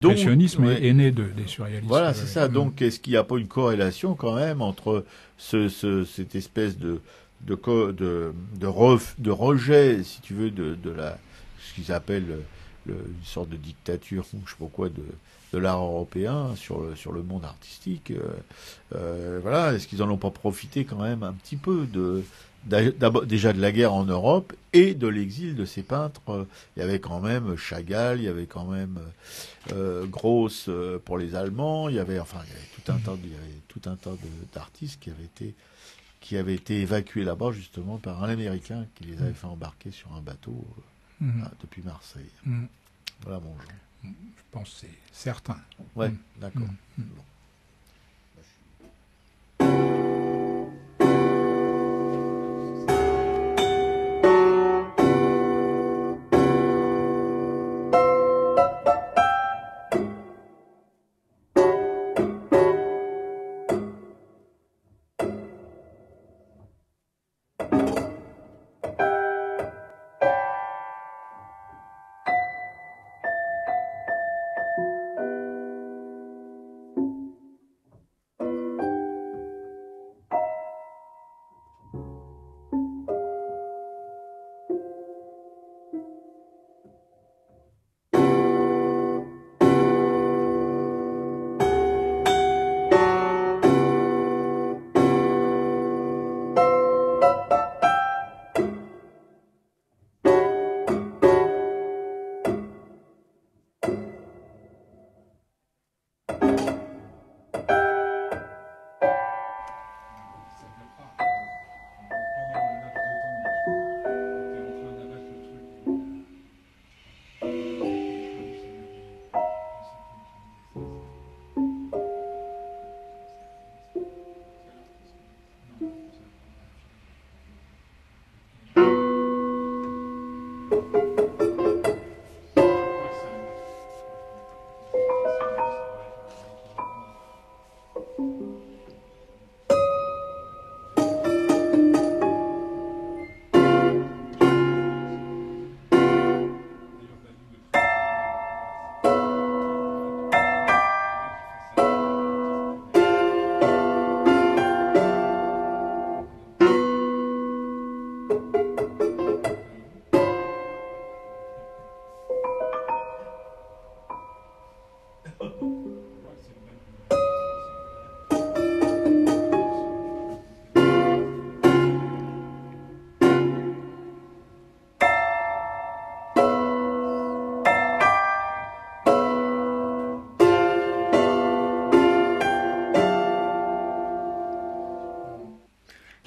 L'impressionnisme est né des surréalistes. Voilà, c'est ça. Donc, est-ce qu'il n'y a pas une corrélation quand même entre cette espèce de rejet, si tu veux, de ce qu'ils appellent une sorte de dictature, ou je sais pas quoi, de l'art européen sur le monde artistique. Voilà, est-ce qu'ils en ont pas profité quand même un petit peu déjà de la guerre en Europe et de l'exil de ces peintres. Il y avait quand même Chagall, il y avait quand même Gross pour les Allemands, il y avait tout un tas d'artistes qui avaient été évacués là-bas justement par un Américain qui les avait fait embarquer sur un bateau depuis Marseille. Voilà mon genre. Je pense que c'est certain. Ouais, d'accord. Bon.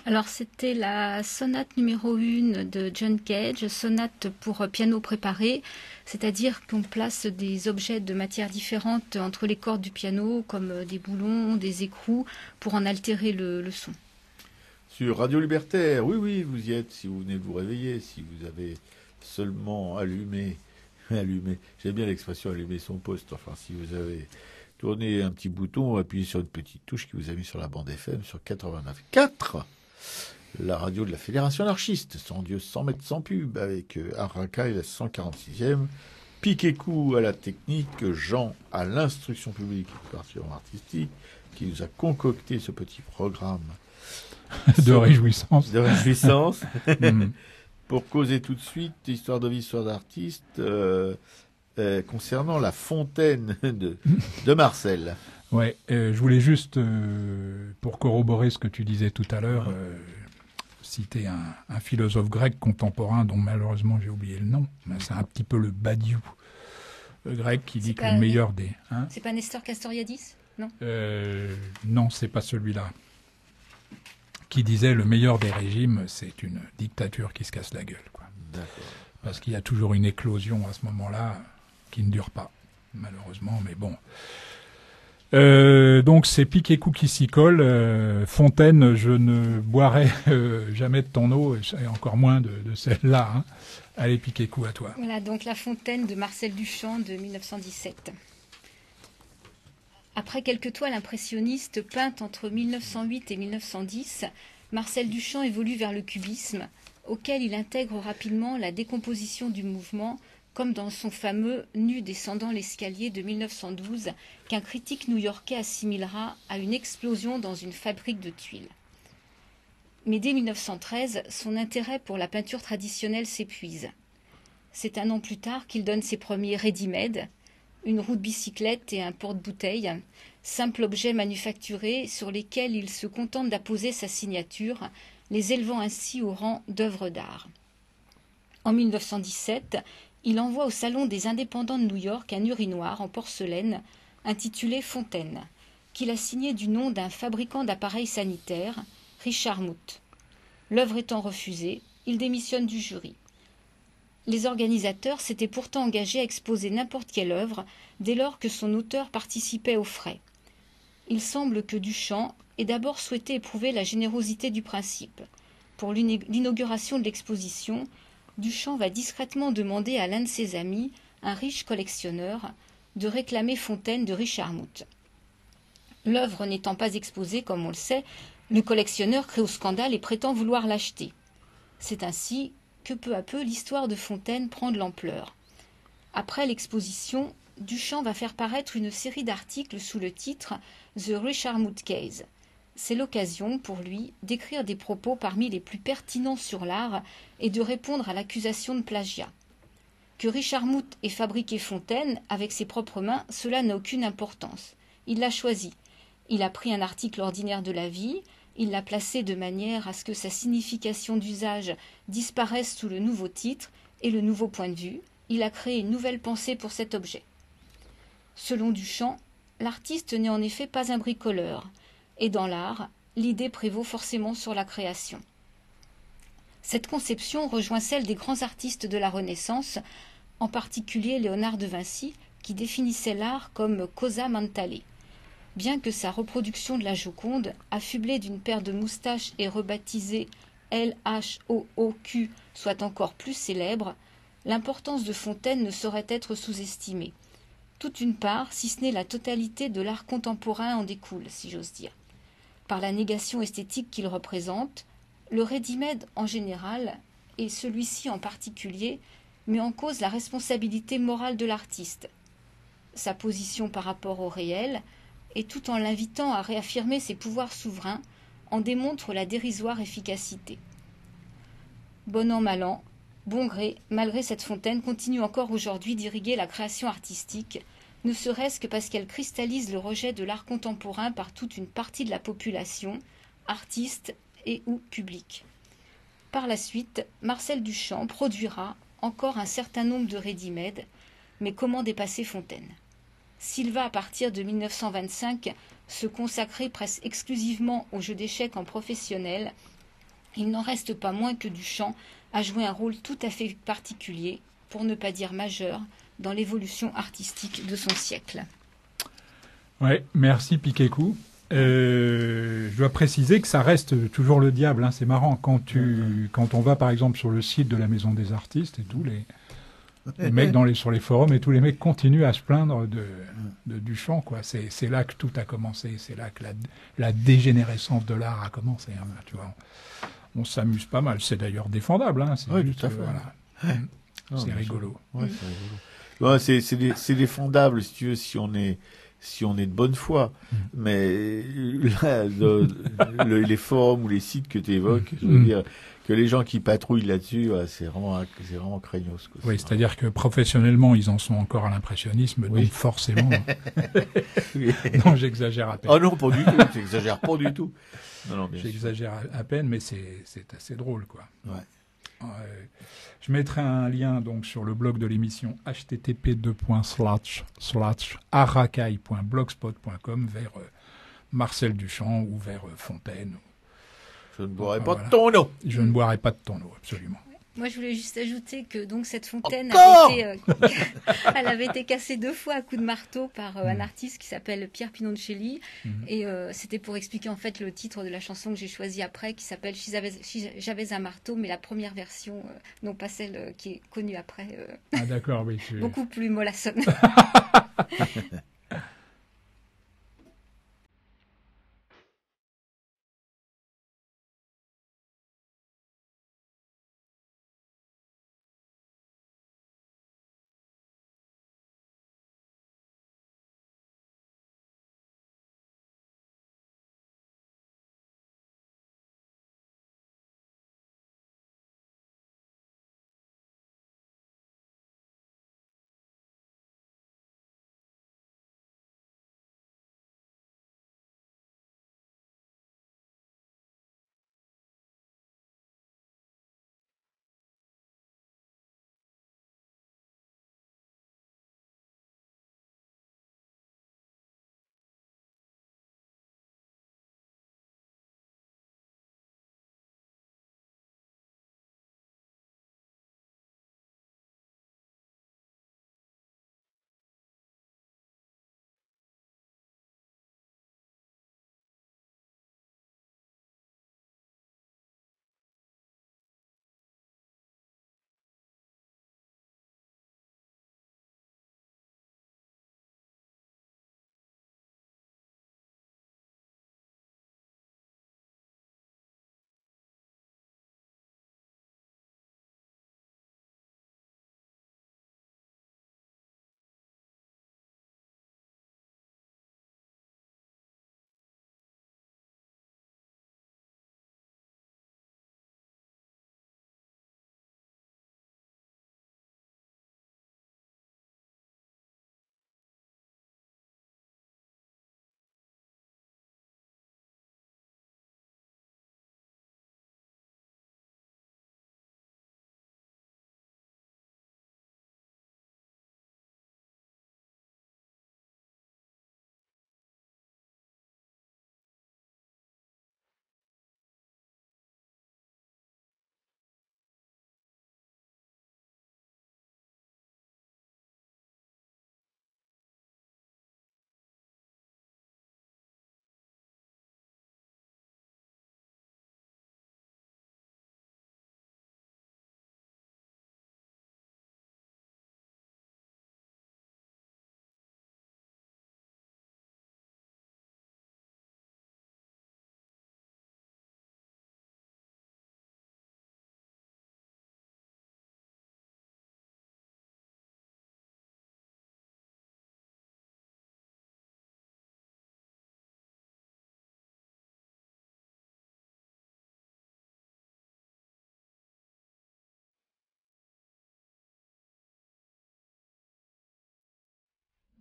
Alors c'était la sonate numéro 1 de John Cage, sonate pour piano préparé, c'est-à-dire qu'on place des objets de matière différente entre les cordes du piano, comme des boulons, des écrous, pour en altérer le son. Sur Radio Libertaire, oui, vous y êtes, si vous venez de vous réveiller, si vous avez seulement allumé, j'aime bien l'expression allumer son poste, enfin si vous avez tourné un petit bouton, appuyé sur une petite touche qui vous a mis sur la bande FM sur 89.4, la radio de la Fédération anarchiste, sans Dieu, sans mètres, sans pub, avec Araka et la 146e, Piquet-Cou à la technique, Jean à l'instruction publique et participation artistique, qui nous a concocté ce petit programme de réjouissance. Pour causer tout de suite, histoire de vie, histoire d'artiste, concernant la fontaine de Marcel. Ouais, je voulais juste, pour corroborer ce que tu disais tout à l'heure, citer un philosophe grec contemporain dont malheureusement j'ai oublié le nom. C'est un petit peu le Badiou grec qui dit que le meilleur des... Hein, c'est pas Nestor Castoriadis, non non, c'est pas celui-là. Qui disait le meilleur des régimes, c'est une dictature qui se casse la gueule, quoi. D'accord. Parce qu'il y a toujours une éclosion à ce moment-là qui ne dure pas, malheureusement, mais bon. Donc c'est Piquet-Cou qui s'y colle. Fontaine, je ne boirai jamais de ton eau, et encore moins de celle-là. Hein. Allez, Piquet-Cou, à toi. Voilà, donc La Fontaine de Marcel Duchamp de 1917. Après quelques toiles impressionnistes peintes entre 1908 et 1910, Marcel Duchamp évolue vers le cubisme, auquel il intègre rapidement la décomposition du mouvement, comme dans son fameux Nu descendant l'escalier de 1912, qu'un critique new-yorkais assimilera à une explosion dans une fabrique de tuiles. Mais dès 1913, son intérêt pour la peinture traditionnelle s'épuise. C'est un an plus tard qu'il donne ses premiers ready-made, une roue de bicyclette et un porte-bouteille, simples objets manufacturés sur lesquels il se contente d'apposer sa signature, les élevant ainsi au rang d'œuvres d'art. En 1917, il envoie au Salon des indépendants de New York un urinoir en porcelaine intitulé Fontaine, qu'il a signé du nom d'un fabricant d'appareils sanitaires, Richard Muth. L'œuvre étant refusée, il démissionne du jury. Les organisateurs s'étaient pourtant engagés à exposer n'importe quelle œuvre dès lors que son auteur participait aux frais. Il semble que Duchamp ait d'abord souhaité éprouver la générosité du principe. Pour l'inauguration de l'exposition, Duchamp va discrètement demander à l'un de ses amis, un riche collectionneur, de réclamer Fontaine de Richard Muth. L'œuvre n'étant pas exposée, comme on le sait, le collectionneur crée au scandale et prétend vouloir l'acheter. C'est ainsi que peu à peu l'histoire de Fontaine prend de l'ampleur. Après l'exposition, Duchamp va faire paraître une série d'articles sous le titre « The Richard Muth Case ». C'est l'occasion, pour lui, d'écrire des propos parmi les plus pertinents sur l'art et de répondre à l'accusation de plagiat. Que Richard Muth ait fabriqué Fontaine avec ses propres mains, cela n'a aucune importance. Il l'a choisi. Il a pris un article ordinaire de la vie, il l'a placé de manière à ce que sa signification d'usage disparaisse sous le nouveau titre et le nouveau point de vue. Il a créé une nouvelle pensée pour cet objet. Selon Duchamp, l'artiste n'est en effet pas un bricoleur, et dans l'art, l'idée prévaut forcément sur la création. Cette conception rejoint celle des grands artistes de la Renaissance, en particulier Léonard de Vinci, qui définissait l'art comme cosa mentale. Bien que sa reproduction de la Joconde, affublée d'une paire de moustaches et rebaptisée LHOOQ, soit encore plus célèbre, l'importance de Fontaine ne saurait être sous-estimée. Toute une part, si ce n'est la totalité de l'art contemporain en découle, si j'ose dire. Par la négation esthétique qu'il représente, le ready-made en général, et celui-ci en particulier, met en cause la responsabilité morale de l'artiste, sa position par rapport au réel, et tout en l'invitant à réaffirmer ses pouvoirs souverains, en démontre la dérisoire efficacité. Bon an, mal an, bon gré, malgré cette Fontaine, continue encore aujourd'hui d'irriguer la création artistique, ne serait-ce que parce qu'elle cristallise le rejet de l'art contemporain par toute une partie de la population, artistes et ou public. Par la suite, Marcel Duchamp produira encore un certain nombre de ready-made, mais comment dépasser Fontaine ? S'il va à partir de 1925 se consacrer presque exclusivement au jeu d'échecs en professionnel, il n'en reste pas moins que Duchamp a joué un rôle tout à fait particulier, pour ne pas dire majeur, dans l'évolution artistique de son siècle. Ouais, merci Piquet-Cou. Je dois préciser que ça reste toujours le diable, hein. C'est marrant quand on va par exemple sur le site de la Maison des Artistes et tous les mecs sur les forums et tous les mecs continuent à se plaindre de Duchamp, quoi. C'est là que tout a commencé, c'est là que la dégénérescence de l'art a commencé, hein. Tu vois, on s'amuse pas mal, c'est d'ailleurs défendable, hein. C'est oui, juste, tout à fait. Voilà. C'est rigolo. Ouais, c'est rigolo. Ouais, c'est défendable si tu veux, si on est de bonne foi. Mais là, les forums ou les sites que tu évoques, je veux dire que les gens qui patrouillent là-dessus, ouais, c'est vraiment craignos, quoi. Oui, c'est-à-dire que professionnellement, ils en sont encore à l'impressionnisme, oui. Donc forcément. Non, j'exagère à peine. Oh non, pas du tout. J'exagère pas du tout. Non, j'exagère à peine, mais c'est assez drôle, quoi. Ouais. Je mettrai un lien donc sur le blog de l'émission http://aracaille.blogspot.com vers Marcel Duchamp ou vers Fontaine. Je ne boirai pas de ton eau. Je ne boirai pas de ton eau, absolument. Moi, je voulais juste ajouter que donc cette fontaine elle avait été cassée 2 fois à coups de marteau par un artiste qui s'appelle Pierre Pinoncelli. Et c'était pour expliquer en fait le titre de la chanson que j'ai choisie après, qui s'appelle Si j'avais un marteau, mais la première version, non pas celle qui est connue après. Ah d'accord, oui. Beaucoup plus mollassonne.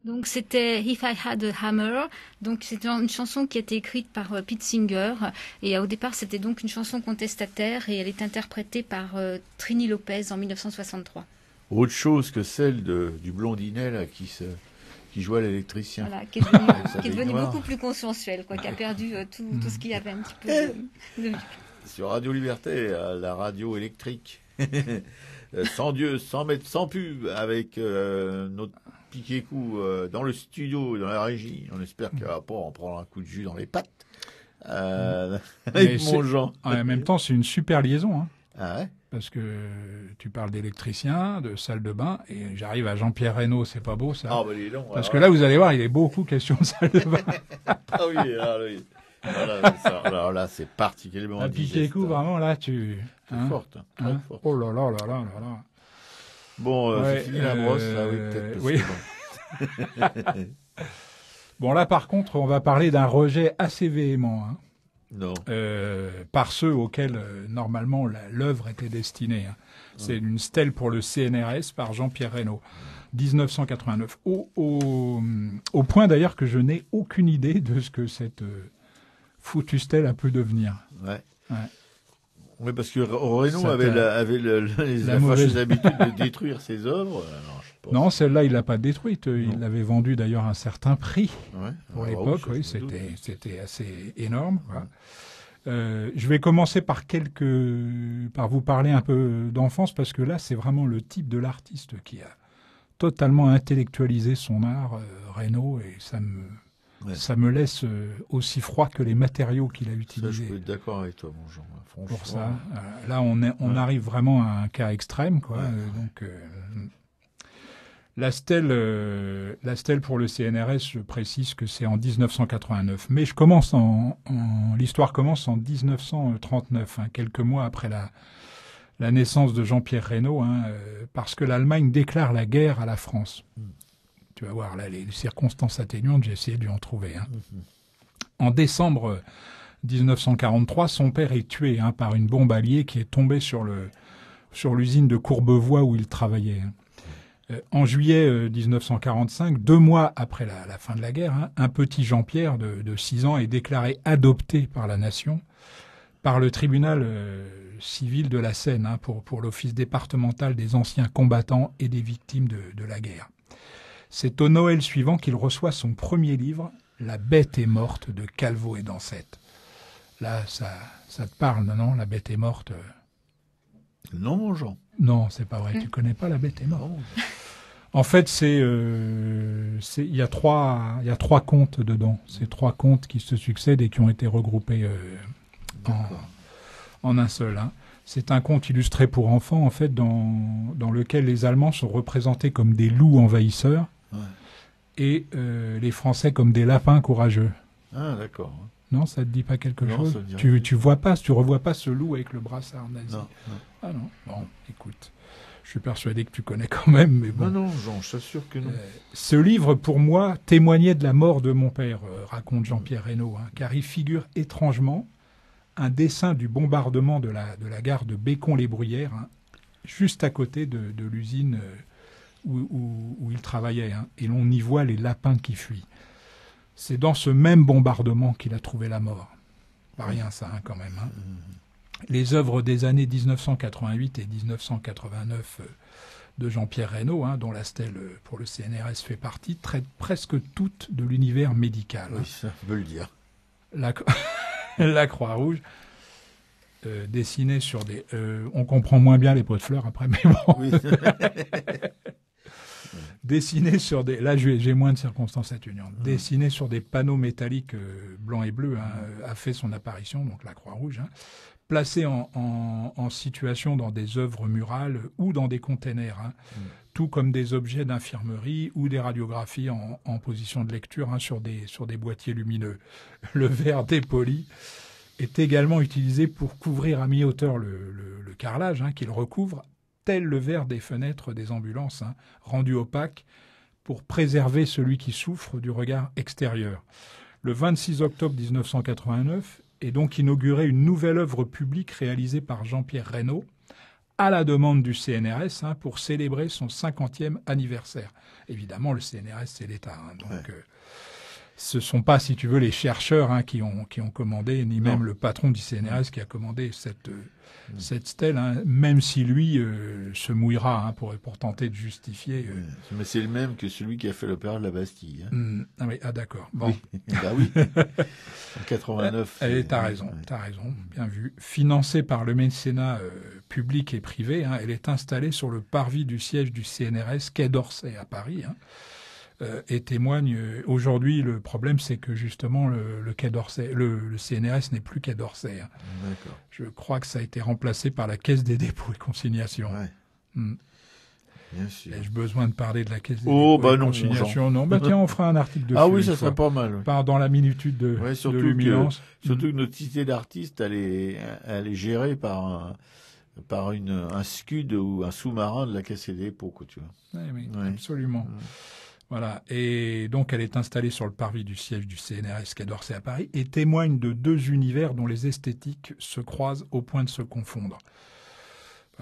Donc c'était If I Had a Hammer. Donc c'est une chanson qui a été écrite par Pete Singer et au départ c'était donc une chanson contestataire et elle est interprétée par Trini Lopez en 1963. Autre chose que celle du blondinet là, qui jouait à l'électricien. Voilà, qui est devenu beaucoup plus consensuel, quoi, qui a perdu tout ce qu'il y avait un petit peu de... Sur Radio Liberté, la radio électrique. Sans Dieu, sans mettre, sans pub, avec notre Piquet-Cou dans le studio, dans la régie. On espère qu'il va pas en prendre un coup de jus dans les pattes. Avec mon Jean. En même temps, c'est une super liaison. Hein. Ah ouais? Parce que tu parles d'électricien, de salle de bain, et j'arrive à Jean-Pierre Reynaud, c'est pas beau ça. Ah, bah, dis donc, parce que là, vous allez voir, il est beaucoup question de salle de bain. Ah oui, oui. Alors là, c'est particulièrement un Piquet-Cou, vraiment, là, tu... C'est forte, très forte. Oh là là là là là là. Bon, c'est fini la brosse, là, oui, peut-être. Oui. Bon, là, par contre, on va parler d'un rejet assez véhément, hein. Non. Par ceux auxquels, normalement, l'œuvre était destinée. Hein. C'est une stèle pour le CNRS par Jean-Pierre Reynaud, 1989. Au point, d'ailleurs, que je n'ai aucune idée de ce que cette foutue stèle a pu devenir. Ouais. Oui, parce que Reynaud avait la fâcheuse habitude de détruire ses œuvres. Non, celle-là, il l'a pas détruite. Il l'avait vendue d'ailleurs à un certain prix. Ouais. Pour l'époque, oui, c'était assez énorme. Voilà. Je vais commencer par vous parler un peu d'enfance, parce que là, c'est vraiment le type de l'artiste qui a totalement intellectualisé son art, Reynaud, et ça me laisse aussi froid que les matériaux qu'il a utilisés. Ça, je peux être d'accord avec toi, mon Jean. Franchement. Pour ça, là, on arrive vraiment à un cas extrême, quoi. Donc, la stèle pour le CNRS, je précise que c'est en 1989. Mais l'histoire commence en 1939, hein, quelques mois après la naissance de Jean-Pierre Reynaud, hein, parce que l'Allemagne déclare la guerre à la France. Tu vas voir, là, les circonstances atténuantes, j'ai essayé de lui en trouver. Hein. En décembre 1943, son père est tué, hein, par une bombe alliée qui est tombée sur l'usine de Courbevoie où il travaillait. Hein. En juillet 1945, 2 mois après la fin de la guerre, hein, un petit Jean-Pierre de 6 ans est déclaré adopté par la nation, par le tribunal civil de la Seine, hein, pour l'office départemental des anciens combattants et des victimes de la guerre. C'est au Noël suivant qu'il reçoit son premier livre, La Bête est morte de Calvo et d'Ancette. Là, ça te parle, non, La Bête est morte? Non, mon Jean. Non, c'est pas vrai. Tu connais pas La Bête est morte? En fait, il y a 3 contes dedans. C'est 3 contes qui se succèdent et qui ont été regroupés en un seul. Hein. C'est un conte illustré pour enfants, en fait, dans lequel les Allemands sont représentés comme des loups envahisseurs et les Français comme des lapins courageux. Ah, d'accord. Non, ça te dit pas quelque chose? Ça me dit Tu revois pas ce loup avec le brassard nazi? Non. Ah non. Bon, écoute, je suis persuadé que tu connais quand même, mais bon. Non, Jean, je t'assure que non. Ce livre, pour moi, témoignait de la mort de mon père, raconte Jean-Pierre Reynaud, hein, car il figure étrangement un dessin du bombardement de la gare de Bécon-les-Bruyères, hein, juste à côté de l'usine où il travaillait, hein, et l'on y voit les lapins qui fuient. C'est dans ce même bombardement qu'il a trouvé la mort. Pas rien ça, hein, quand même. Hein. Les œuvres des années 1988 et 1989 de Jean-Pierre Reynaud, hein, dont la stèle pour le CNRS fait partie, traitent presque toutes de l'univers médical. Oui, ça veut le dire. La Croix-Rouge, dessinée sur des... on comprend moins bien les pots de fleurs après, mais bon. Oui. Dessinée sur des... Là, j'ai moins de circonstances atténuantes. Dessinée sur des panneaux métalliques blancs et bleus, hein, a fait son apparition, donc la Croix-Rouge, hein, placée en situation dans des œuvres murales ou dans des containers, hein, tout comme des objets d'infirmerie ou des radiographies en position de lecture, hein, sur des boîtiers lumineux. Le verre dépoli est également utilisé pour couvrir à mi-hauteur le carrelage, hein, qu'il recouvre, tel le verre des fenêtres des ambulances, hein, rendu opaque pour préserver celui qui souffre du regard extérieur. Le 26 octobre 1989 est donc inaugurée une nouvelle œuvre publique réalisée par Jean-Pierre Reynaud, à la demande du CNRS pour célébrer son 50e anniversaire. Évidemment, le CNRS, c'est l'État. Donc, ce ne sont pas, si tu veux, les chercheurs qui ont commandé, ni même le patron du CNRS qui a commandé cette stèle, même si lui se mouillera pour tenter de justifier. Mais c'est le même que celui qui a fait l'opéra de la Bastille. D'accord. Bon. Oui. Bah oui. En 89. T'as raison, bien vu. Financée par le mécénat public et privé, elle est installée sur le parvis du siège du CNRS, quai d'Orsay à Paris. Et témoigne aujourd'hui, le problème c'est que justement le quai d'Orsay, le CNRS n'est plus quai d'Orsay. D'accord. Je crois que ça a été remplacé par la Caisse des dépôts et consignations. Bien sûr. Ai-je besoin de parler de la Caisse des dépôts et consignations? Non, tiens, on fera un article dessus. Ah oui, ça serait pas mal. Dans la minitude de l'humilance. Surtout que notre cité d'artistes, elle est gérée par un scud ou un sous-marin de la Caisse des dépôts, quoi, tu vois. Oui, absolument. Voilà. Et donc, elle est installée sur le parvis du siège du CNRS quai d'Orsay à Paris et témoigne de deux univers dont les esthétiques se croisent au point de se confondre.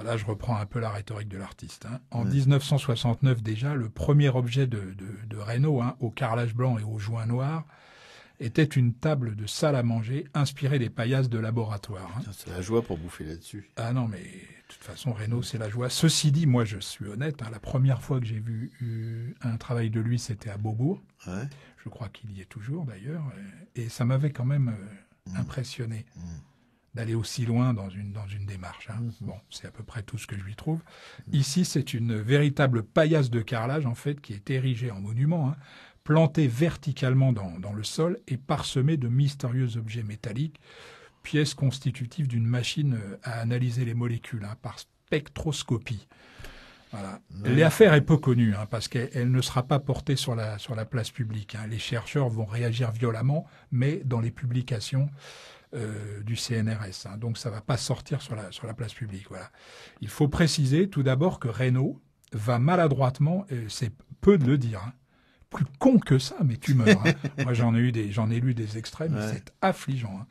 Là, je reprends un peu la rhétorique de l'artiste. En 1969 déjà, le premier objet de Reynaud, au carrelage blanc et aux joints noirs, était une table de salle à manger inspirée des paillasses de laboratoire. C'est la joie pour bouffer là-dessus. Ah non, mais de toute façon, Reynaud, c'est la joie. Ceci dit, moi, je suis honnête, la première fois que j'ai vu un travail de lui, c'était à Beaubourg. Ouais. Je crois qu'il y est toujours, d'ailleurs. Et ça m'avait quand même impressionné d'aller aussi loin dans une démarche. Bon, c'est à peu près tout ce que je lui trouve. Ici, c'est une véritable paillasse de carrelage, en fait, qui est érigée en monument, plantée verticalement dans le sol et parsemée de mystérieux objets métalliques, pièces constitutives d'une machine à analyser les molécules par spectroscopie. Voilà. L'affaire est peu connue parce qu'elle ne sera pas portée sur la place publique. Les chercheurs vont réagir violemment, mais dans les publications du CNRS. Donc ça ne va pas sortir sur la place publique. Voilà. Il faut préciser tout d'abord que Reynaud va maladroitement, c'est peu de le dire, plus con que ça, mais tu meurs. Moi, j'en ai lu des extraits, mais c'est affligeant.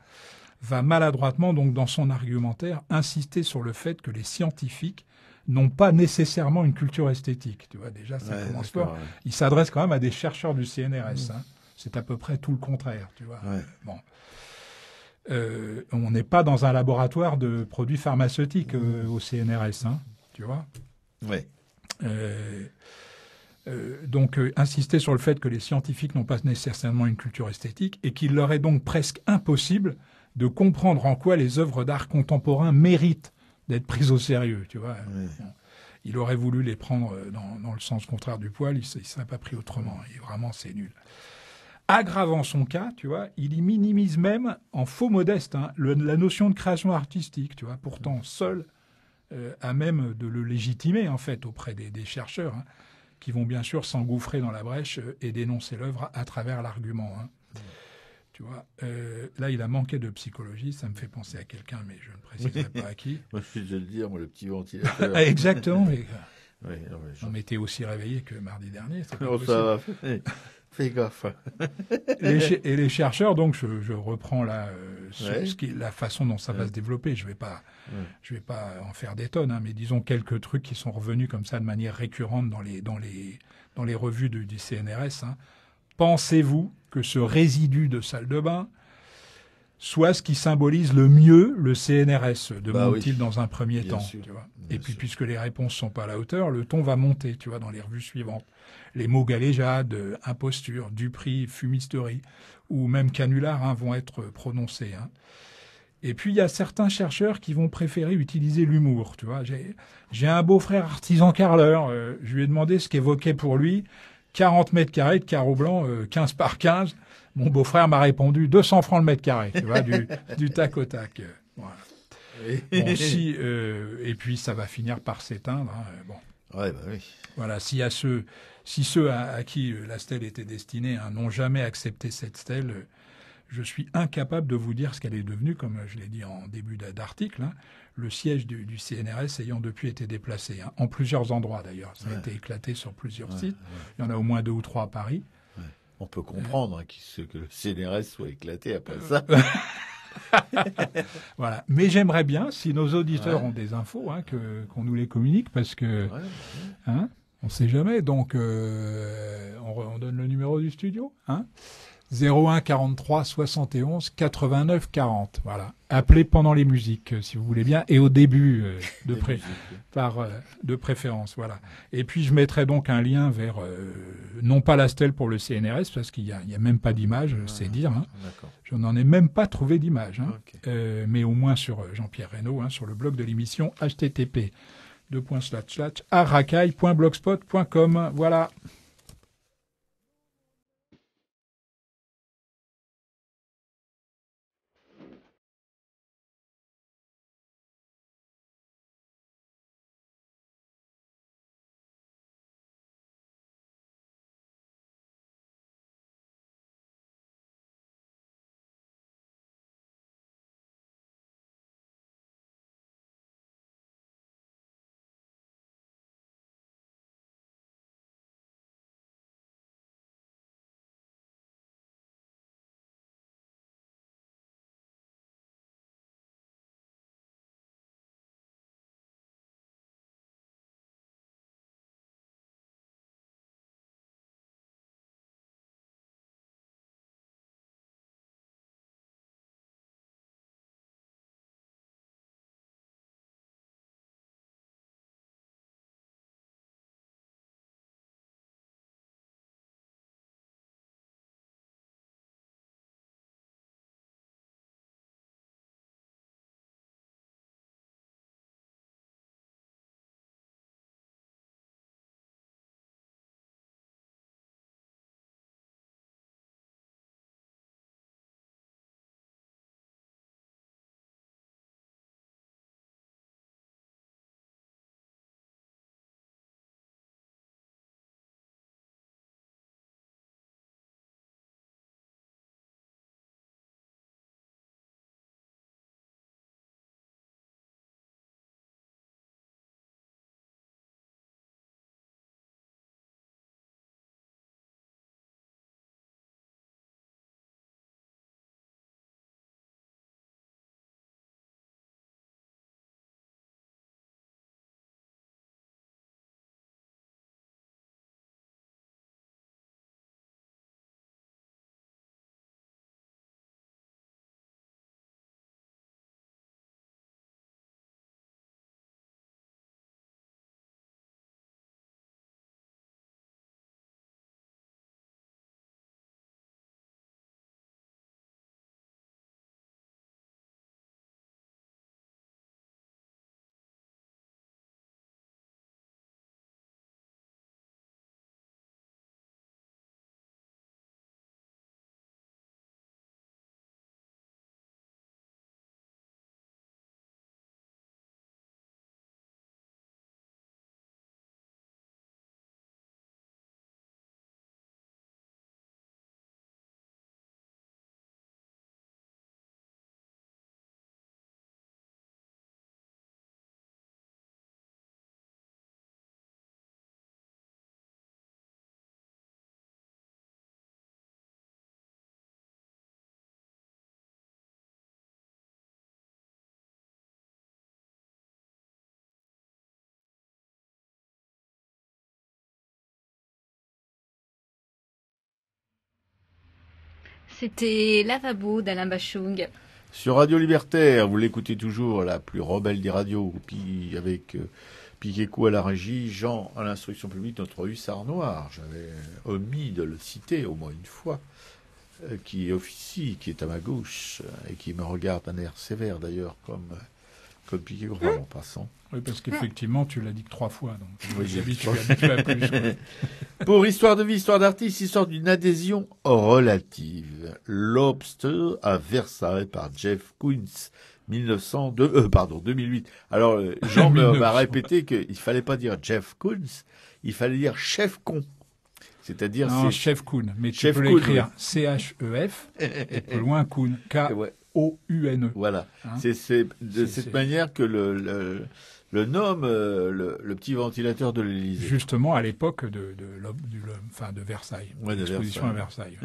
Va maladroitement, donc, dans son argumentaire, insister sur le fait que les scientifiques n'ont pas nécessairement une culture esthétique. Tu vois, déjà, ça commence fort. Il s'adresse quand même à des chercheurs du CNRS. C'est à peu près tout le contraire, tu vois. Bon. On n'est pas dans un laboratoire de produits pharmaceutiques au CNRS, tu vois. Oui. Donc, insister sur le fait que les scientifiques n'ont pas nécessairement une culture esthétique et qu'il leur est donc presque impossible de comprendre en quoi les œuvres d'art contemporain méritent d'être prises au sérieux, tu vois. Il aurait voulu les prendre dans le sens contraire du poil, il ne serait pas pris autrement. Et vraiment, c'est nul. Aggravant son cas, tu vois, il y minimise même, en faux modeste, la notion de création artistique, tu vois, pourtant seul à même de le légitimer, en fait, auprès des chercheurs, qui vont bien sûr s'engouffrer dans la brèche et dénoncer l'œuvre à travers l'argument. Tu vois, là, il a manqué de psychologie, ça me fait penser à quelqu'un, mais je ne préciserai pas à qui. Moi, je vais le dire, le petit ventilateur. Exactement, mais... on m'était aussi réveillé que mardi dernier. C'est pas possible. Ça va, fais gaffe. Et les chercheurs, donc, je reprends là la façon dont ça va se développer. Je vais pas en faire des tonnes, mais disons quelques trucs qui sont revenus comme ça de manière récurrente dans les revues du CNRS. Pensez-vous que ce résidu de salle de bain soit ce qui symbolise le mieux le CNRS, demande-t-il dans un premier temps. Sûr, tu vois. Et puis, puisque les réponses sont pas à la hauteur, le ton va monter, tu vois, dans les revues suivantes. Les mots galéjade, imposture, duperie, fumisterie, ou même canular vont être prononcés. Et puis, il y a certains chercheurs qui vont préférer utiliser l'humour, tu vois. J'ai un beau-frère artisan carreleur, je lui ai demandé ce qu'évoquait pour lui 40 mètres carrés de carreau blanc, 15 par 15. Mon beau-frère m'a répondu 200 francs le mètre carré, tu vois, du tac au tac. Voilà. Bon, et puis ça va finir par s'éteindre. Ouais, bah oui. Voilà, si ceux à qui la stèle était destinée n'ont jamais accepté cette stèle, je suis incapable de vous dire ce qu'elle est devenue, comme je l'ai dit en début d'article. Le siège du CNRS ayant depuis été déplacé, en plusieurs endroits d'ailleurs. Ça a été éclaté sur plusieurs sites. Il y en a au moins 2 ou 3 à Paris. On peut comprendre que le CNRS soit éclaté après ça. Voilà. Mais j'aimerais bien, si nos auditeurs ont des infos, qu'on nous les communique, parce que on ne sait jamais. Donc, on donne le numéro du studio, 01 43 71 89 40. Voilà. Appelez pendant les musiques, si vous voulez bien, et au début, de préférence. Voilà. Et puis, je mettrai donc un lien vers, non pas la stèle pour le CNRS, parce qu'il y a même pas d'image, c'est dire. Je n'en ai même pas trouvé d'image. Mais au moins sur Jean-Pierre Reynaud, sur le blog de l'émission http://aracaille.blogspot.com. Voilà. C'était Lavabo d'Alain Bachung. Sur Radio Libertaire, vous l'écoutez toujours, la plus rebelle des radios, puis avec Piquet-Cou à la régie, Jean à l'instruction publique, notre hussard noir. J'avais omis de le citer au moins une fois, qui officie, qui est à ma gauche, et qui me regarde d'un air sévère d'ailleurs, comme Piquet-Cou, en passant. Oui, parce qu'effectivement, tu l'as dit que 3 fois. Donc, oui, tu habitué à plus. Pour Histoire de vie, Histoire d'artiste, histoire d'une adhésion relative. Lobster à Versailles par Jeff Koons, 2008. Alors, Jean m'a répété qu'il fallait pas dire Jeff Koons, il fallait dire Chef Con. C'est-à-dire... Non, Chef Koon. Mais tu peux l'écrire C-H-E-F, et plus loin Koon. K-O-U-N-E. Voilà. C'est de cette manière que le nomme le petit ventilateur de l'Élysée. Justement, à l'époque de Versailles. Ouais, L'exposition à Versailles.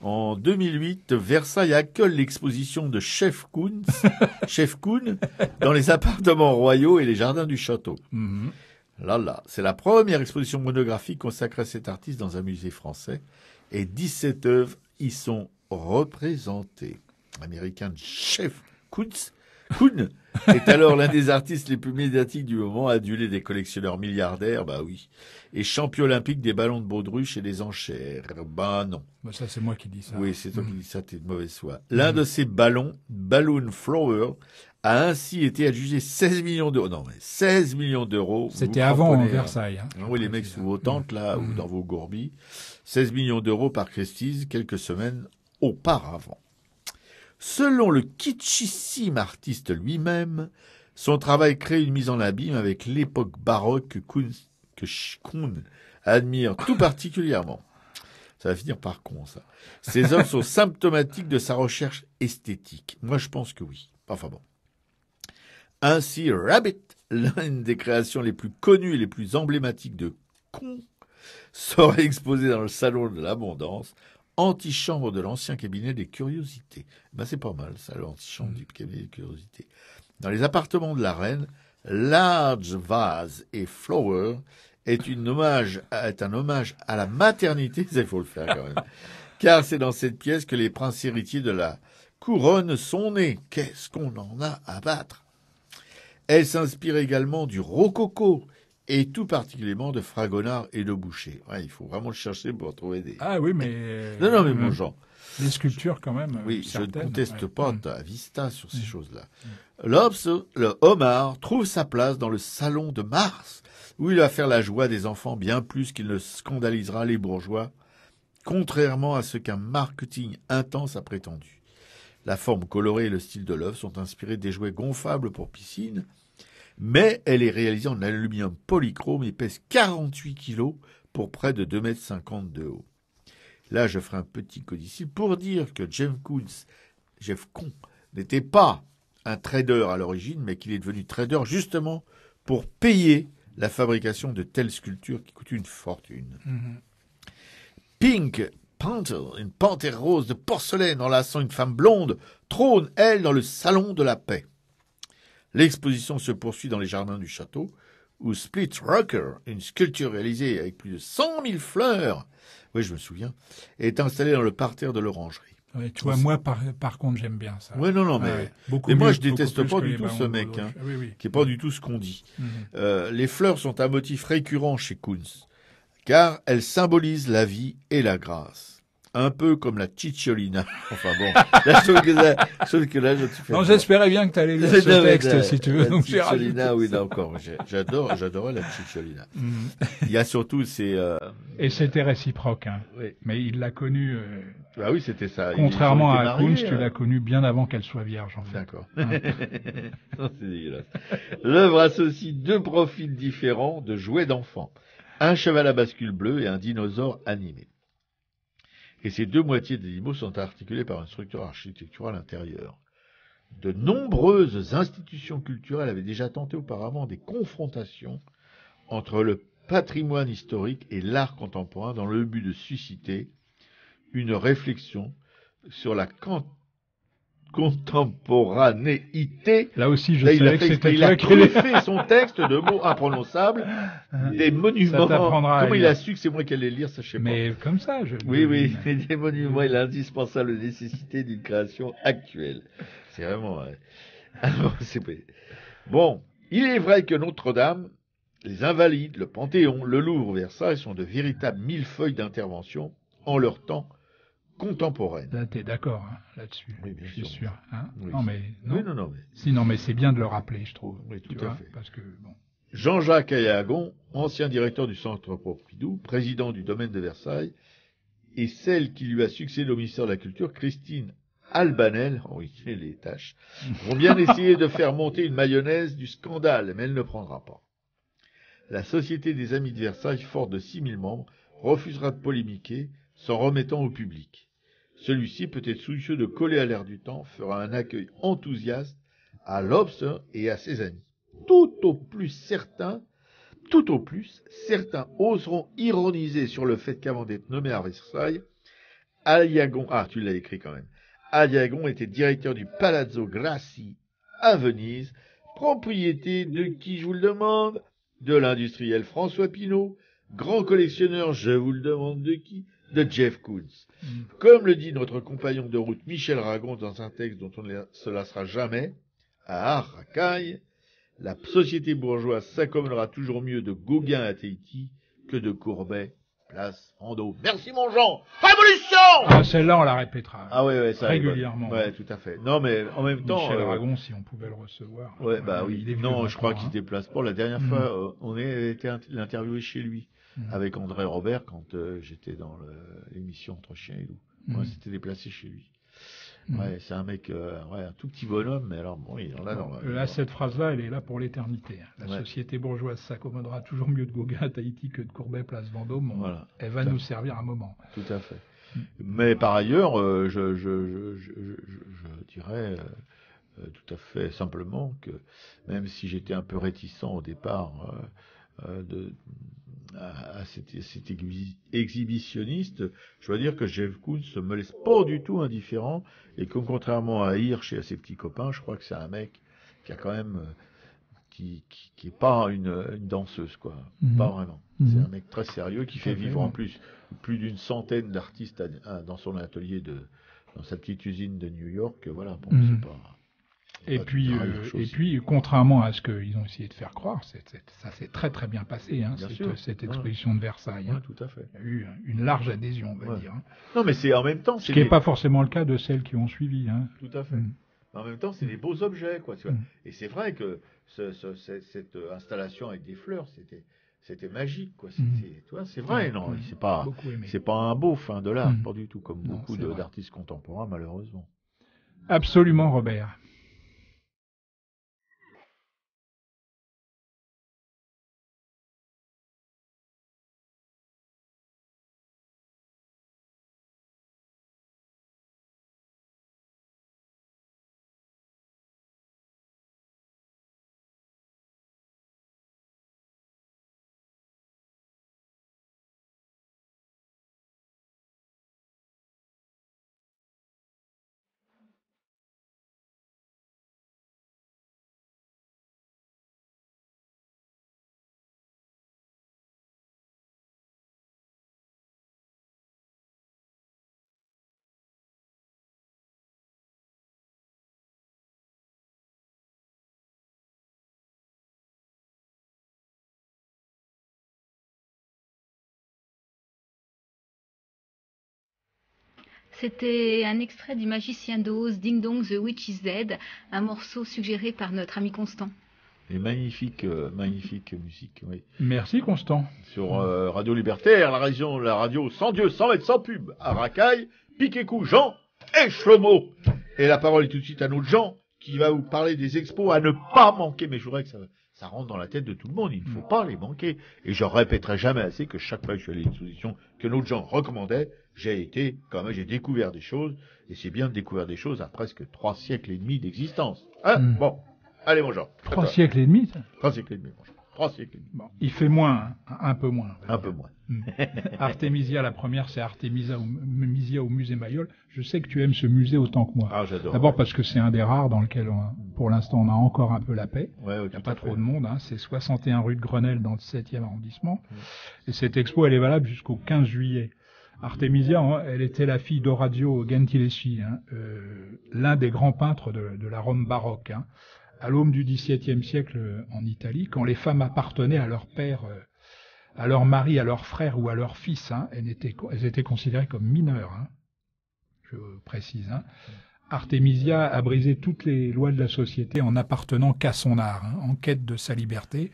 En 2008, Versailles accueille l'exposition de Chef Koons dans les appartements royaux et les jardins du château. Là, c'est la première exposition monographique consacrée à cet artiste dans un musée français et 17 œuvres y sont représentées. L'américain Chef Koons est alors l'un des artistes les plus médiatiques du moment, adulé des collectionneurs milliardaires, bah oui, et champion olympique des ballons de baudruche et des enchères. Bah non. Bah ça, c'est moi qui dis ça. Oui, c'est toi qui dis ça, t'es de mauvaise foi. L'un de ces ballons, Balloon Flower, a ainsi été adjugé 16 millions d'euros. Non, mais 16 millions d'euros. C'était avant Versailles. Hein. Oui, les mecs sous vos tentes, là, ou dans vos gourbis. 16 millions d'euros par Christie's quelques semaines auparavant. Selon le kitschissime artiste lui-même, son travail crée une mise en abîme avec l'époque baroque que Kuhn admire tout particulièrement. Ça va finir par con, ça. Ses œuvres sont symptomatiques de sa recherche esthétique. Moi, je pense que oui. Enfin bon. Ainsi, Rabbit, l'une des créations les plus connues et les plus emblématiques de Kuhn, sera exposé dans le salon de l'abondance, antichambre de l'ancien cabinet des curiosités. Ben, c'est pas mal, ça, l'antichambre du cabinet des curiosités. Dans les appartements de la reine, Large Vase et Flower est un hommage à la maternité, il faut le faire quand même, car c'est dans cette pièce que les princes héritiers de la couronne sont nés. Qu'est-ce qu'on en a à battre? Elle s'inspire également du rococo, et tout particulièrement de Fragonard et de Boucher. Ouais, il faut vraiment le chercher pour trouver des... Ah oui, mais... Non, mais mon genre. Les sculptures, quand même. Oui, je ne conteste pas ta vista sur ces choses-là. Le homard trouve sa place dans le salon de Mars, où il va faire la joie des enfants bien plus qu'il ne scandalisera les bourgeois, contrairement à ce qu'un marketing intense a prétendu. La forme colorée et le style de l'œuvre sont inspirés des jouets gonflables pour piscine, mais elle est réalisée en aluminium polychrome et pèse 48 kilos pour près de 2,50 m de haut. Là, je ferai un petit codicile pour dire que Jeff Koons n'était pas un trader à l'origine, mais qu'il est devenu trader justement pour payer la fabrication de telles sculptures qui coûtent une fortune. Pink Panther, une panthère rose de porcelaine enlaçant une femme blonde, trône, elle, dans le salon de la paix. L'exposition se poursuit dans les jardins du château, où Split Rocker, une sculpture réalisée avec plus de 100 000 fleurs, oui, je me souviens, est installée dans le parterre de l'orangerie. Ouais, tu vois, moi, par contre, j'aime bien ça. Oui, non, mais moi, je déteste pas du tout ce mec, qui est pas du tout ce qu'on dit. Les fleurs sont un motif récurrent chez Koons, car elles symbolisent la vie et la grâce. Un peu comme la Cicciolina. Enfin bon, sauf que là, je te fais... Non, j'espérais bien que tu allais lire ce texte, si tu veux. La Cicciolina, oui, là encore. J'adorais la Cicciolina. Il y a surtout ces... Et c'était réciproque, hein. Oui. Mais il l'a connue... Ah oui, c'était ça. Contrairement à Koons, tu l'as connue bien avant qu'elle soit vierge, en fait. D'accord. Non, c'est dégueulasse. L'œuvre associe deux profils différents de jouets d'enfants. Un cheval à bascule bleu et un dinosaure animé. Et ces deux moitiés d'animaux sont articulées par une structure architecturale intérieure. De nombreuses institutions culturelles avaient déjà tenté auparavant des confrontations entre le patrimoine historique et l'art contemporain dans le but de susciter une réflexion sur la contemporanéité. Là aussi, je savais que c'était toi qui l'avais fait son texte de mots imprononçables, des monuments. Comment il a su que c'est moi qui allais lire, ça je sais pas. Mais comme ça, Oui, des monuments et l'indispensable nécessité d'une création actuelle. C'est vraiment... Bon, il est vrai que Notre-Dame, les Invalides, le Panthéon, le Louvre, Versailles sont de véritables millefeuilles d'intervention en leur temps contemporaine. Là, t'es d'accord là-dessus. Oui, bien sûr. Je suis sûr. Hein oui, non, mais non. Sinon, mais c'est bien de le rappeler, je trouve. Oui, tout à fait. Parce que bon. Jean-Jacques Ayagon, ancien directeur du Centre Pompidou, président du domaine de Versailles, et celle qui lui a succédé au ministère de la Culture, Christine Albanel, oui, les tâches, vont bien essayer de faire monter une mayonnaise du scandale, mais elle ne prendra pas. La Société des Amis de Versailles, forte de 6 000 membres, refusera de polémiquer, s'en remettant au public. Celui-ci, peut-être soucieux de coller à l'air du temps, fera un accueil enthousiaste à l'Obs et à ses amis. Tout au plus, certains oseront ironiser sur le fait qu'avant d'être nommé à Versailles, Aliagon, tu l'as écrit quand même. Aliagon était directeur du Palazzo Grassi à Venise, propriété de qui, je vous le demande? De l'industriel François Pinault, grand collectionneur, je vous le demande de qui? De Jeff Koons. Comme le dit notre compagnon de route Michel Ragon dans un texte dont on ne se lassera jamais, à Arracaille, la société bourgeoise s'accommodera toujours mieux de Gauguin à Tahiti que de Courbet, place Vendôme. Merci mon Jean. Révolution! Celle-là, on la répétera. Ça régulièrement. Ouais, tout à fait. Non, mais en même temps. Michel Ragon, si on pouvait le recevoir. Ouais, oui. Non, je crois qu'il se déplace pas. La dernière fois, on a été l'interviewé chez lui. Avec André Robert quand j'étais dans l'émission Entre Chien et Loup. Moi, c'était déplacé chez lui. Ouais, c'est un mec, un tout petit bonhomme, mais alors bon, il en a dans. Là, cette phrase-là, elle est là pour l'éternité. La société bourgeoise s'accommodera toujours mieux de Gauguin à Tahiti que de Courbet, place Vendôme. Elle va nous servir un moment. Tout à fait. Mais par ailleurs, je dirais tout à fait simplement que même si j'étais un peu réticent au départ à cet exhibitionniste, je dois dire que Jeff Koons ne me laisse pas du tout indifférent et que contrairement à Hirsch et à ses petits copains, je crois que c'est un mec qui a quand même qui est pas une danseuse quoi, pas vraiment. C'est un mec très sérieux qui fait vivre en plus d'une centaine d'artistes dans son atelier dans sa petite usine de New York. Voilà, bon, c'est pas. Et puis, contrairement à ce qu'ils ont essayé de faire croire, ça s'est très très bien passé, cette exposition de Versailles. Tout à fait. Il y a eu une large adhésion, on va dire. Non, mais c'est en même temps. Ce qui n'est pas forcément le cas de celles qui ont suivi. Tout à fait. En même temps, c'est des beaux objets, quoi. Tu vois. Et c'est vrai que cette installation avec des fleurs, c'était magique, quoi. C'est vrai, non, c'est pas un beauf de l'art, pas du tout, comme beaucoup d'artistes contemporains, malheureusement. Absolument, Robert. C'était un extrait du Magicien d'Oz, Ding Dong, The Witch is Dead, un morceau suggéré par notre ami Constant. Et magnifique musique, oui. Merci Constant. Sur Radio Libertaire, la radio sans Dieu, sans maître, sans pub, à Racaille, Piquet-Cou, Jean et Shlomo. Et la parole est tout de suite à notre Jean, qui va vous parler des expos à ne pas manquer. Mais je voudrais que ça rentre dans la tête de tout le monde, il ne faut pas les manquer. Et je répéterai jamais assez que chaque fois que je suis allé à une exposition que notre Jean recommandait, j'ai découvert des choses, et c'est bien de découvrir des choses à presque 3 siècles et demi d'existence. Bon, allez mon Jean. 3 siècles et demi 3 siècles et demi, mon Jean. 3 siècles et demi. Bon, il fait moins, un peu moins. Un peu moins. Artemisia, la première, c'est Artemisia au musée Mayol. Je sais que tu aimes ce musée autant que moi. Ah, j'adore. D'abord parce que c'est un des rares dans lequel, pour l'instant, on a encore un peu la paix. Ouais, il n'y a pas trop de monde. C'est 61 rue de Grenelle dans le 7e arrondissement. Et cette expo, elle est valable jusqu'au 15 juillet. Artemisia, elle était la fille d'Orazio Gentileschi, l'un des grands peintres de la Rome baroque. À l'aube du XVIIe siècle en Italie, quand les femmes appartenaient à leur père, à leur mari, à leur frère ou à leur fils, elles étaient considérées comme mineures, je précise. Artemisia a brisé toutes les lois de la société en n'appartenant qu'à son art, en quête de sa liberté.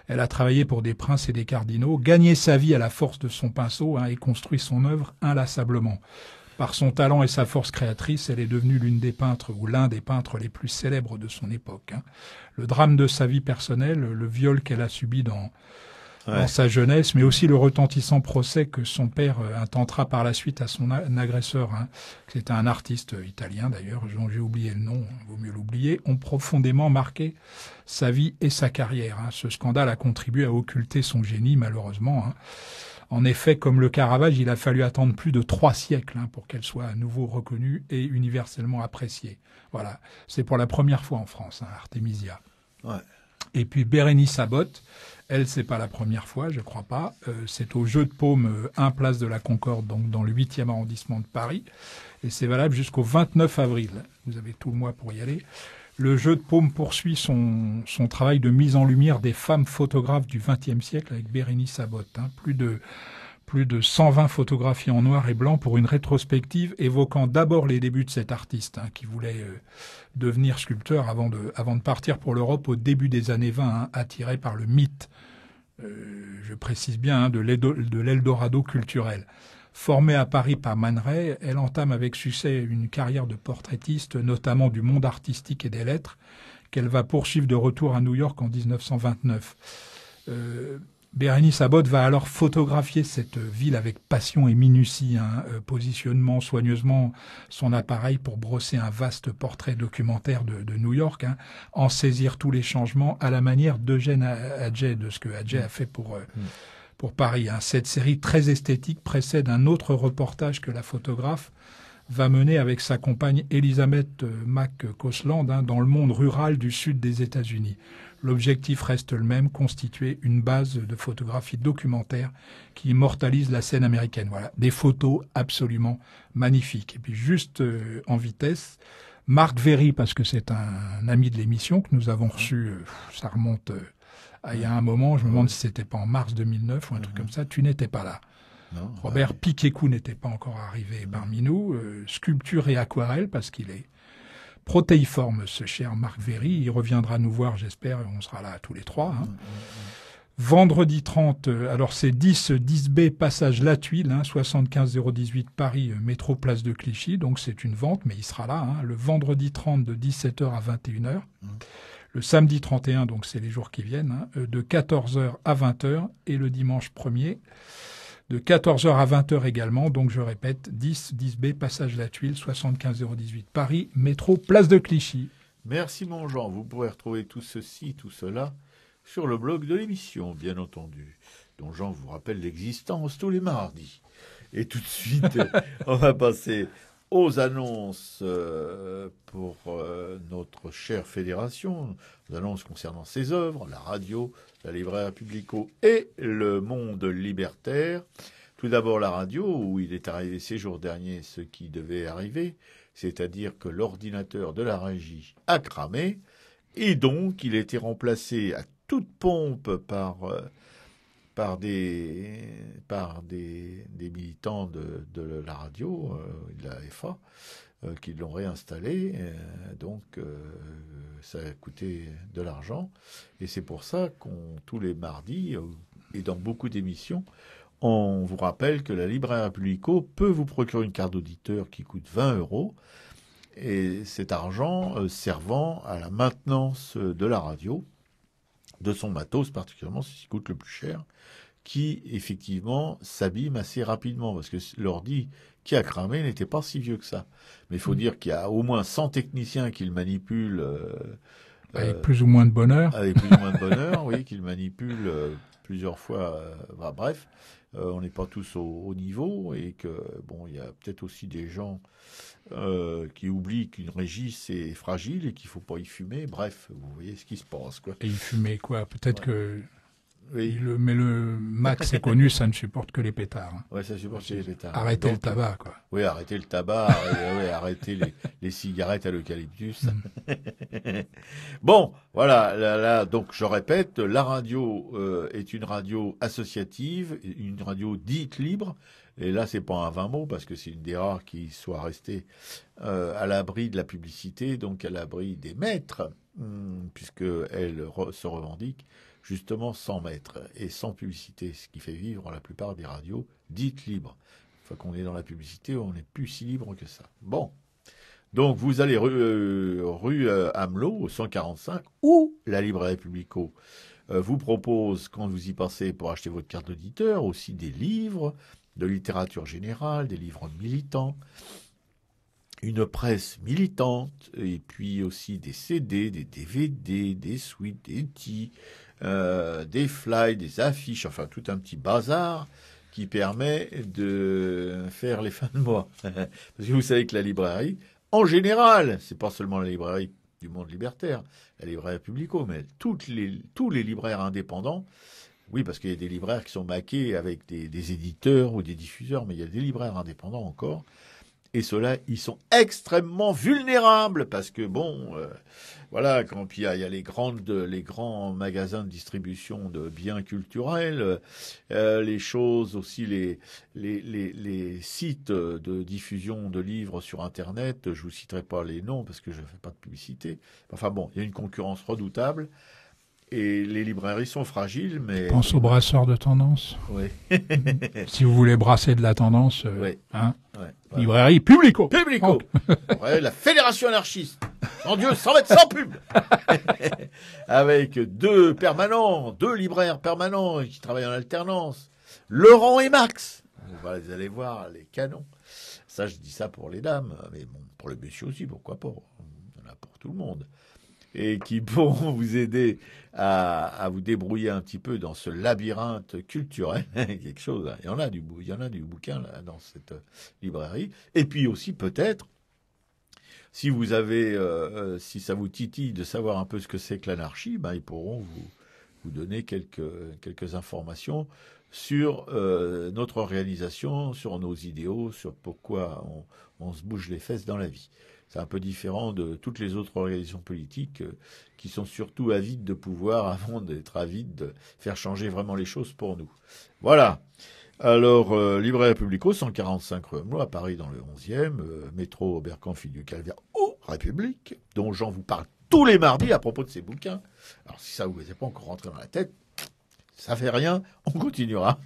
Elle a travaillé pour des princes et des cardinaux, gagné sa vie à la force de son pinceau et construit son œuvre inlassablement. Par son talent et sa force créatrice, elle est devenue l'un des peintres les plus célèbres de son époque. Le drame de sa vie personnelle, le viol qu'elle a subi dans sa jeunesse, mais aussi le retentissant procès que son père intentera par la suite à son agresseur, c'était un artiste italien d'ailleurs, dont j'ai oublié le nom, vaut mieux l'oublier, ont profondément marqué sa vie et sa carrière. Ce scandale a contribué à occulter son génie, malheureusement. En effet, comme le Caravage, il a fallu attendre plus de 3 siècles pour qu'elle soit à nouveau reconnue et universellement appréciée. Voilà, c'est pour la première fois en France, Artemisia. Ouais. Et puis Bérénice Abbott, elle, c'est pas la première fois, je crois pas. C'est au Jeu de Paume, 1 place de la Concorde, donc dans le 8e arrondissement de Paris. Et c'est valable jusqu'au 29 avril. Vous avez tout le mois pour y aller. Le Jeu de Paume poursuit son travail de mise en lumière des femmes photographes du XXe siècle avec Bérénice Abbott. Plus de 120 photographies en noir et blanc pour une rétrospective évoquant d'abord les débuts de cet artiste qui voulait devenir sculpteur avant de partir pour l'Europe au début des années 20, attiré par le mythe, je précise bien, de l'Eldorado culturel. Formée à Paris par Man Ray, elle entame avec succès une carrière de portraitiste, notamment du monde artistique et des lettres, qu'elle va poursuivre de retour à New York en 1929. Bérénice Abbott va alors photographier cette ville avec passion et minutie, positionnement soigneusement son appareil pour brosser un vaste portrait documentaire de New York, en saisir tous les changements à la manière d'Eugène Hadjay, de ce que Hadjay a fait pour Paris. Cette série très esthétique précède un autre reportage que la photographe va mener avec sa compagne Elizabeth McCausland dans le monde rural du sud des États-Unis. L'objectif reste le même, constituer une base de photographie documentaire qui immortalise la scène américaine. Voilà, des photos absolument magnifiques. Et puis juste en vitesse, Marc Véry, parce que c'est un ami de l'émission que nous avons reçu, ça remonte il y a un moment, je me demande si c'était pas en mars 2009 ou un truc comme ça, tu n'étais pas là. Non, Robert Piquécou n'était pas encore arrivé parmi nous. Sculpture et aquarelle, parce qu'il est protéiforme, ce cher Marc Véry. Il reviendra nous voir, j'espère, et on sera là tous les trois. Vendredi 30, alors c'est 10B, passage La Tuile, 75 018 Paris, métro Place de Clichy. Donc c'est une vente, mais il sera là. Le vendredi 30 de 17h à 21h. Le samedi 31, donc c'est les jours qui viennent, de 14h à 20h. Et le dimanche 1er, de 14h à 20h également. Donc je répète, 10B, passage La Tuile, 75 018 Paris, métro Place de Clichy. Merci mon Jean, vous pourrez retrouver tout ceci, tout cela sur le blog de l'émission, bien entendu, dont Jean vous rappelle l'existence tous les mardis. Et tout de suite, on va passer aux annonces pour notre chère fédération, aux annonces concernant ses œuvres, la radio, la libraire Publico et le monde libertaire. Tout d'abord la radio, où il est arrivé ces jours derniers ce qui devait arriver, c'est-à-dire que l'ordinateur de la régie a cramé, et donc il a été remplacé à toute pompe par des militants de la radio, de la FA, qui l'ont réinstallé. Donc ça a coûté de l'argent. Et c'est pour ça tous les mardis, et dans beaucoup d'émissions, on vous rappelle que la libraire Publico peut vous procurer une carte d'auditeur qui coûte 20 €. Et cet argent servant à la maintenance de la radio, de son matos particulièrement, c'est ce qui coûte le plus cher, qui effectivement s'abîme assez rapidement, parce que l'ordi qui a cramé n'était pas si vieux que ça. Mais il faut dire qu'il y a au moins 100 techniciens qui le manipulent. Avec plus ou moins de bonheur. Avec plus ou moins de bonheur, oui, qui le manipulent plusieurs fois. Bref, on n'est pas tous au niveau, et que, bon, il y a peut-être aussi des gens qui oublient qu'une régie c'est fragile et qu'il faut pas y fumer. Bref, vous voyez ce qui se passe, quoi. Et il fumait quoi? Peut-être que. Oui. Mais le Max est connu, ça ne supporte que les pétards. Ouais, ça supporte les pétards. Arrêtez le tabac, quoi. Oui, arrêtez le tabac, arrêtez les cigarettes à l'eucalyptus. Bon, voilà, là, donc je répète, la radio est une radio associative, une radio dite libre. Et là, c'est pas un 20 mots, parce que c'est une des rares qui soit restée à l'abri de la publicité, donc à l'abri des maîtres, puisqu'elle se revendique justement sans maître et sans publicité, ce qui fait vivre la plupart des radios dites libres. Une fois qu'on est dans la publicité, on n'est plus si libre que ça. Bon, donc vous allez rue Amelot, au 145, où la librairie Publico vous propose, quand vous y passez pour acheter votre carte d'auditeur, aussi des livres de littérature générale, des livres militants, une presse militante, et puis aussi des CD, des DVD, des suites, des tis, des flyers, des affiches, enfin tout un petit bazar qui permet de faire les fins de mois. Parce que vous savez que la librairie, en général, c'est pas seulement la librairie du monde libertaire, la librairie Publico, mais tous les libraires indépendants, oui, parce qu'il y a des libraires qui sont maqués avec des éditeurs ou des diffuseurs, mais il y a des libraires indépendants encore. Et ceux-là, ils sont extrêmement vulnérables parce que voilà, quand il y a les grands magasins de distribution de biens culturels, les choses aussi, les sites de diffusion de livres sur Internet. Je vous citerai pas les noms parce que je fais pas de publicité. Enfin bon, il y a une concurrence redoutable. Et les librairies sont fragiles, mais... Pense aux brasseurs de tendance. Oui. Si vous voulez brasser de la tendance, oui. Hein, ouais, librairie Publico. Publico. Ouais, la fédération anarchiste. Mon Dieu, sans mettre sans pub. Avec deux libraires permanents qui travaillent en alternance. Laurent et Max. Voilà, vous allez voir les canons. Ça, je dis ça pour les dames, mais bon, pour les messieurs aussi, pourquoi pas. Il y en a pour tout le monde. Et qui pourront vous aider à vous débrouiller un petit peu dans ce labyrinthe culturel. Quelque chose, il y en a du bouquin là, dans cette librairie. Et puis aussi peut-être, si vous avez, si ça vous titille de savoir un peu ce que c'est que l'anarchie, ils pourront vous donner quelques informations sur notre organisation, sur nos idéaux, sur pourquoi on se bouge les fesses dans la vie. C'est un peu différent de toutes les autres organisations politiques qui sont surtout avides de pouvoir avant d'être avides de faire changer vraiment les choses pour nous. Voilà. Alors, Librairie Publico, 145 rue Hamelot, à Paris dans le 11e, métro Oberkampf du Calvaire ou République, dont Jean vous parle tous les mardis à propos de ses bouquins. Alors, si ça vous est pas encore rentré dans la tête, ça fait rien, on continuera.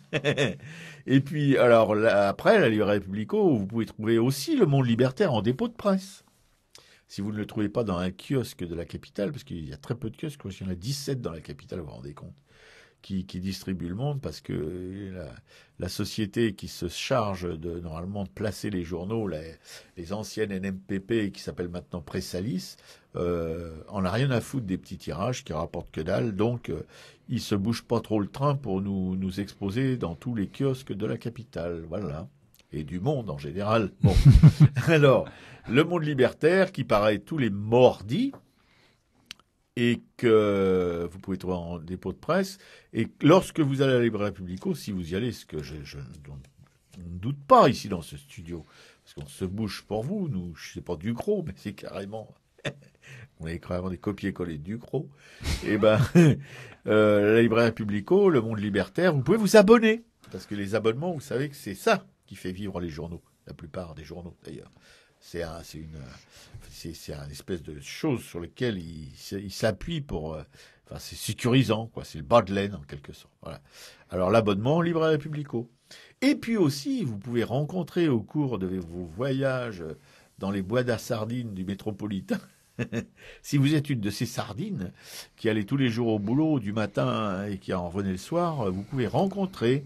Et puis, alors, après, la Librairie Publico, vous pouvez trouver aussi Le Monde Libertaire en dépôt de presse. Si vous ne le trouvez pas dans un kiosque de la capitale, parce qu'il y a très peu de kiosques, il y en a 17 dans la capitale, vous vous rendez compte, qui distribuent Le Monde, parce que la société qui se charge normalement de placer les journaux, les anciennes NMPP qui s'appellent maintenant Pressalis, en a rien à foutre des petits tirages qui rapportent que dalle, donc ils se bougent pas trop le train pour nous exposer dans tous les kiosques de la capitale, voilà. Et du monde en général. Bon. Alors, Le Monde Libertaire qui paraît tous les mardis et que vous pouvez trouver en dépôt de presse. Et lorsque vous allez à la Librairie Publico, si vous y allez, ce que je ne doute pas ici dans ce studio, parce qu'on se bouge pour vous, nous, je sais pas du gros, mais c'est carrément... On est carrément des copier-coller de Ducrot. Et la Librairie Publico, Le Monde Libertaire, vous pouvez vous abonner. Parce que les abonnements, vous savez que c'est ça qui fait vivre les journaux. La plupart des journaux, d'ailleurs. C'est un espèce de chose sur lequel il s'appuie pour... c'est sécurisant, quoi. C'est le bas de laine, en quelque sorte. Voilà. Alors, l'abonnement, Librairie Publico. Et puis aussi, vous pouvez rencontrer au cours de vos voyages dans les bois à sardines du métropolitain, si vous êtes une de ces sardines qui allait tous les jours au boulot du matin et qui en revenait le soir, vous pouvez rencontrer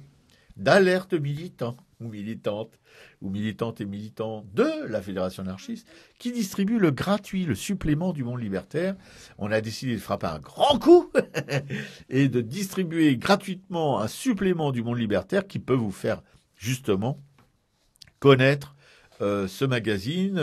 d'alerte militants ou militantes et militants de la Fédération anarchiste qui distribuent le gratuit, le supplément du Monde Libertaire. On a décidé de frapper un grand coup et de distribuer gratuitement un supplément du Monde Libertaire qui peut vous faire justement connaître ce magazine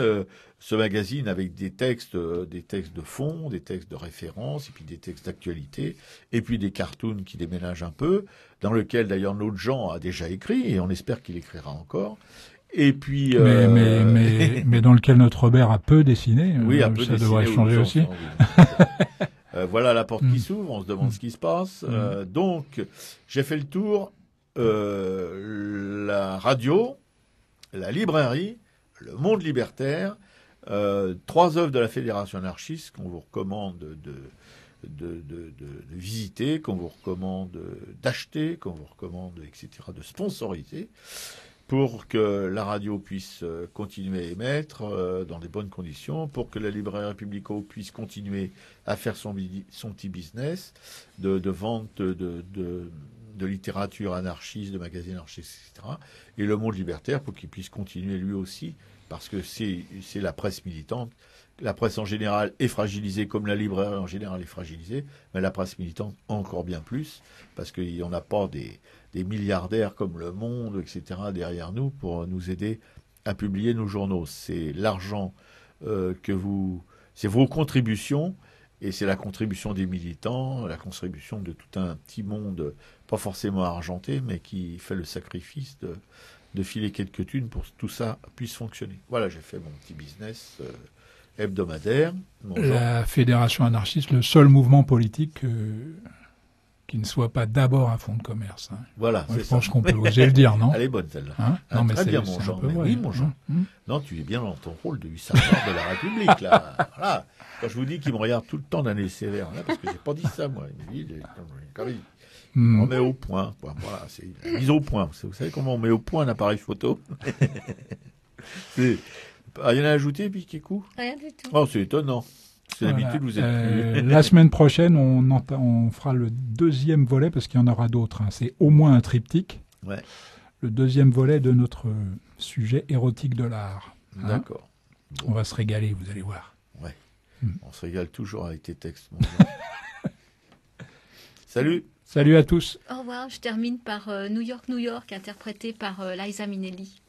avec des textes de fond, des textes de référence, et puis des textes d'actualité, et puis des cartoons qui déménagent un peu, dans lequel d'ailleurs notre Jean a déjà écrit, et on espère qu'il écrira encore. Et puis, mais dans lequel notre Robert a peu dessiné. Oui, ça devrait changer aussi. Voilà la porte qui s'ouvre, on se demande ce qui se passe. Donc, j'ai fait le tour, la radio, la librairie, Le Monde Libertaire, 3 œuvres de la Fédération anarchiste qu'on vous recommande de visiter, qu'on vous recommande d'acheter, qu'on vous recommande, etc., de sponsoriser, pour que la radio puisse continuer à émettre dans des bonnes conditions, pour que la Librairie Publico puisse continuer à faire son petit business de vente de littérature anarchiste, de magazines anarchistes, etc. Et Le Monde Libertaire pour qu'il puisse continuer lui aussi parce que c'est la presse militante. La presse en général est fragilisée, comme la librairie en général est fragilisée, mais la presse militante encore bien plus, parce qu'il n'y en a pas des milliardaires comme Le Monde, etc., derrière nous pour nous aider à publier nos journaux. C'est l'argent c'est vos contributions, et c'est la contribution des militants, la contribution de tout un petit monde, pas forcément argenté, mais qui fait le sacrifice de filer quelques thunes pour que tout ça puisse fonctionner. Voilà, j'ai fait mon petit business hebdomadaire. La Fédération anarchiste, le seul mouvement politique qui ne soit pas d'abord un fonds de commerce. Hein. Voilà, je pense qu'on peut oser le dire, non? Elle est bonne, celle-là. Non, mais très bien, mon Jean. Oui, mon Jean. Non, tu es bien dans ton rôle de hussard de la République, là. Voilà. Quand je vous dis qu'il me regarde tout le temps d'un œil sévère, là, parce que j'ai pas dit ça, moi. Il me dit, on met au point. Voilà, c'est la mise au point. Vous savez comment on met au point un appareil photo? Rien à ajouter, Piquet-Cou? Rien du tout. Oh, c'est étonnant. C'est l'habitude, vous êtes plus. La semaine prochaine, on fera le deuxième volet, parce qu'il y en aura d'autres. Hein. C'est au moins un triptyque. Ouais. Le deuxième volet de notre sujet érotique de l'art. D'accord. Bon. On va se régaler, vous allez voir. Ouais. On se régale toujours avec tes textes, mon Salut. Salut à tous. Au revoir. Je termine par New York, New York, interprété par Liza Minnelli.